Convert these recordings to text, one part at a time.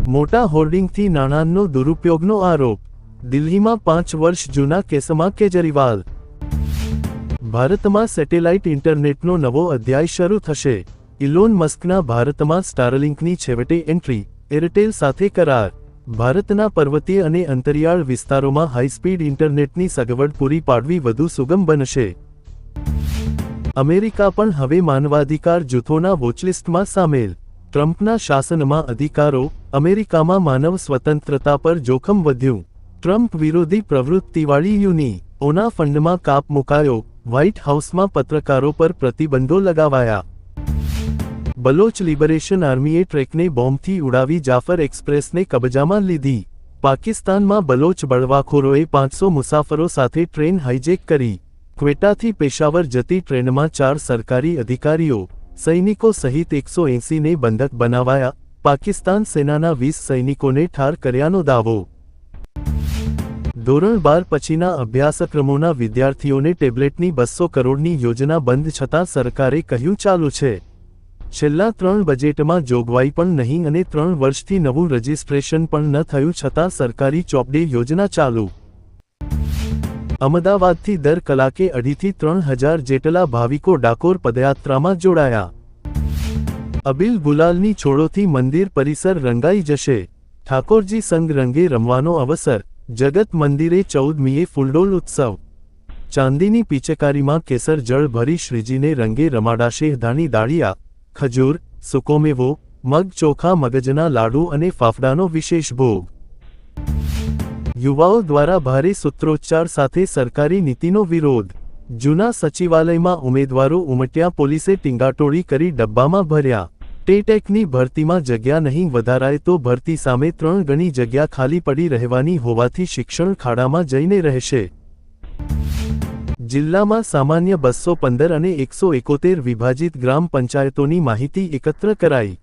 મોટા હોર્ડિંગથી નાણાંનો દુરુપયોગનો આરોપ, દિલ્હીમાં 5 વર્ષ જૂના કેસમાં કેજરીવાલ। ભારતમાં સેટેલાઇટ ઇન્ટરનેટનો નવો અધ્યાય શરૂ થશે। ઇલોન મસ્કના ભારતમાં સ્ટારલિંકની છેવટે એન્ટ્રી, એરટેલ સાથે કરાર। ભારતના પર્વતીય અને અંતરિયાળ વિસ્તારોમાં હાઈસ્પીડ ઇન્ટરનેટની સગવડ પૂરી પાડવી વધુ સુગમ બનશે। અમેરિકા પણ હવે માનવાધિકાર જૂથોના વોચલિસ્ટમાં સામેલ। ટ્રમ્પના શાસનમાં અધિકારો, અમેરિકામાં માનવ સ્વતંત્રતા પર જોખમ વધ્યું। ટ્રમ્પ વિરોધી પ્રવૃત્તિવાળી યુનિઓના ફંડમાં કાપ મુકાયો। વ્હાઇટ હાઉસમાં પત્રકારો પર પ્રતિબંધો લગાવાયા। બલોચ લિબરેશન આર્મીએ ટ્રેકને બોમ્બથી ઉડાવી જાફર એક્સપ્રેસને કબજામાં લીધી। પાકિસ્તાનમાં બલોચ બળવાખોરોએ 500 મુસાફરો સાથે ટ્રેન હાઇજેક કરી। ક્વેટાથી પેશાવર જતી ટ્રેનમાં 4 સરકારી અધિકારીઓ, સૈનિકો સહિત 180ને બંધક બનાવાયા। પાકિસ્તાન સેનાના 20 સૈનિકોને ઠાર કર્યાનો દાવો। ધોરણ 12 પછીના અભ્યાસક્રમોના વિદ્યાર્થીઓને ટેબ્લેટની 200 કરોડની યોજના બંધ છતાં સરકારે કહ્યું ચાલુ છે। છેલ્લા 3 બજેટમાં જોગવાઈ પણ નહીં અને 3 વર્ષથી નવું રજિસ્ટ્રેશન પણ ન થયું છતાં સરકારી ચોપડે યોજના ચાલુ। અમદાવાદથી દર કલાકે 2,500 થી 3,000 જેટલા ભાવિકો ડાકોર પદયાત્રામાં જોડાયા। અબીલ ગુલાલની છોડોથી મંદિર પરિસર રંગાઈ જશે। ઠાકોરજી સંગ રંગે રમવાનો અવસર, જગત મંદિરે 14મીએ ફૂલડોલ ઉત્સવ। ચાંદીની પિચકારીમાં કેસર જળ ભરી શ્રીજીને રંગે રમાડાશે। ધાણી દાળિયા, ખજૂર, સૂકોમેવો, મગ ચોખા મગજના લાડુ અને ફાફડાનો વિશેષ ભોગ। યુવાઓ દ્વારા ભારે સૂત્રોચ્ચાર સાથે સરકારી નીતિનો વિરોધ। જૂના સચિવાલયમાં ઉમેદવારો ઉમટ્યા, પોલીસે ટીંગાટોળી કરી ડબ્બામાં ભર્યા। ટેટેકની ભરતીમાં જગ્યા નહીં વધારાય તો ભરતી સામે 3 ગણી જગ્યા ખાલી પડી રહેવાની હોવાથી શિક્ષણ ખાડામાં જઈને રહેશે। જિલ્લામાં સામાન્ય 215 અને 171 વિભાજિત ગ્રામ પંચાયતોની માહિતી એકત્ર કરાઈ।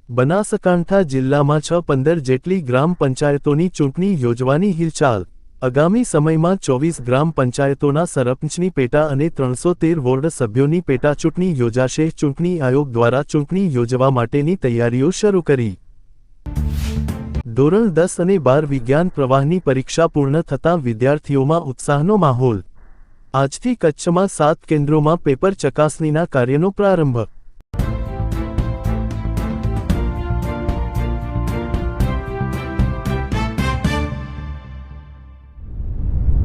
બનાસકાંઠા જિલ્લામાં 615 જેટલી ગ્રામ પંચાયતોની ચૂંટણી યોજવાની હિલચાલ। આગામી સમયમાં 24 ગ્રામ પંચાયતોના સરપંચની પેટા અને 313 વોર્ડ સભ્યોની પેટા ચૂંટણી યોજાશે। ચૂંટણી આયોગ દ્વારા ચૂંટણી યોજવા માટેની તૈયારીઓ શરૂ કરી। ધોરણ 10 અને 12 વિજ્ઞાન પ્રવાહની પરીક્ષા પૂર્ણ થતાં વિદ્યાર્થીઓમાં ઉત્સાહનો માહોલ। આજથી કચ્છમાં 7 કેન્દ્રોમાં પેપર ચકાસણીના કાર્યનો પ્રારંભ।